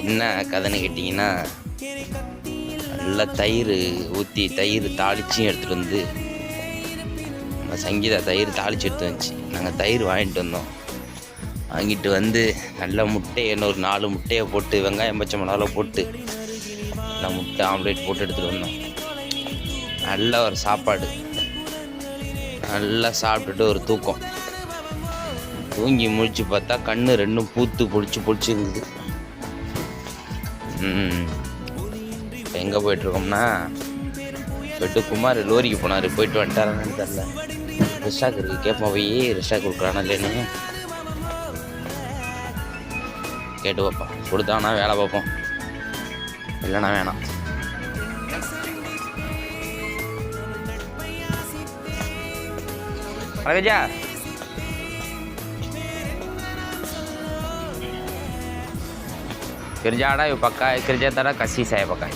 என்ன கதைன்னு கேட்டிங்கன்னா, நல்லா தயிர் ஊற்றி தயிர் தாளிச்சும் எடுத்துகிட்டு வந்து நம்ம சங்கீதா தயிர் தாளித்து எடுத்து வந்துச்சு. நாங்கள் தயிர் வாங்கிட்டு வந்தோம். வாங்கிட்டு வந்து நல்ல முட்டையை ஒரு 4 முட்டையை போட்டு வெங்காயம் பச்சை மிளகாலாம் போட்டு நல்லா முட்டை ஆம்லேட் போட்டு எடுத்துகிட்டு வந்தோம். நல்ல ஒரு சாப்பாடு. நல்லா சாப்பிட்டுட்டு ஒரு தூக்கம். தூங்கி முழிச்சு பார்த்தா கண்ணு ரெண்டும் பூத்து பொழிச்சு இருந்தது. இப்போ எங்கே போயிட்டுருக்கோம்னா, போய்ட்டு குமார் லோரிக்கு போனார். போயிட்டு வந்துட்டாரான்னு தெரில. ரிஷாக் இருக்குது, கேட்போம் போய் ரிஷாக் கொடுக்குறானா இல்லைன்னு கேட்டு பார்ப்போம். கொடுத்தானா வேலை பார்ப்போம், இல்லைனா வேணாம். அழகஜா kerja ada yuk pakai kerja tara kasih saya pakai.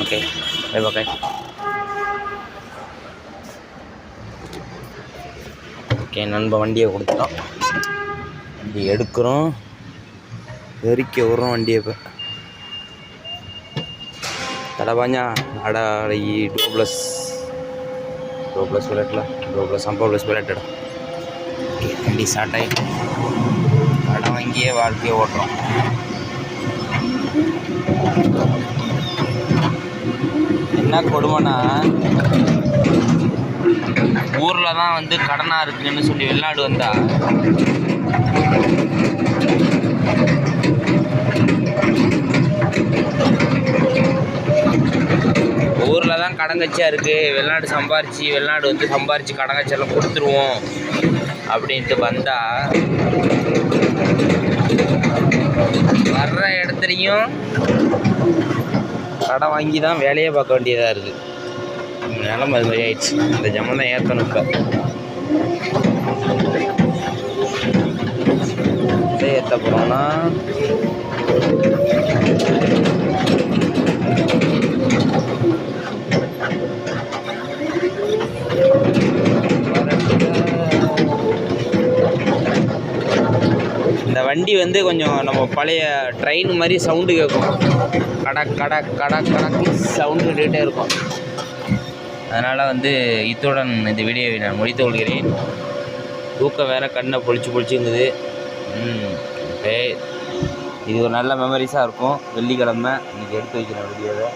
Oke, saya pakai. Oke, நண்ப வண்டியை கொடுத்துட்டோம். வண்டி எடுக்கிறோம், எரிக்க விடுறோம் வண்டியை. இப்போ tada banyak, ada lagi 12 pelet lah, 12 pelet ada. வண்டி ஸ்டார்ட் ஆகிட்டு கடன் வாங்கியே வாழ்க்கையை ஓட்டுறோம். என்ன கொடுமைனா, ஊரில் தான் வந்து கடனாக இருக்குன்னு சொல்லி வெளிநாடு வந்தா ஊரில் தான் கடன் கட்சியாக இருக்குது, வெளிநாடு வந்து சம்பாரித்து கடன் கட்சியெல்லாம் கொடுத்துருவோம் அப்படின்ட்டு வந்தால் வர்ற இடத்துலையும் கடன் வாங்கி தான் வேலையே பார்க்க வேண்டியதாக இருக்குது. நிலமை அது மாதிரி ஆயிடுச்சு. இந்த ஜமம் தான் ஏற்றணும். இப்போ ஏற்ற போகிறோம்னா இந்த வண்டி வந்து கொஞ்சம் நம்ம பழைய ட்ரெயின் மாதிரி சவுண்டு கேட்கும். கடக் கடக் கடக் கடக்கு சவுண்டு கேட்டுகிட்டே இருக்கும். அதனால் வந்து இத்துடன் இந்த வீடியோவை நான் முடித்து கொள்கிறேன். தூக்கம் வேறு கண்ணை பொழிச்சுங்குது. இது ஒரு நல்ல மெமரிஸாக இருக்கும். வெள்ளிக்கிழமை இன்றைக்கி எடுத்து வைக்கிறேன் வீடியோவை.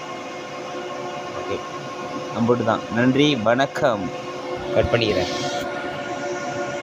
ஓகே, நம்பிட்டு தான். நன்றி, வணக்கம். கட் பண்ணிக்கிறேன்.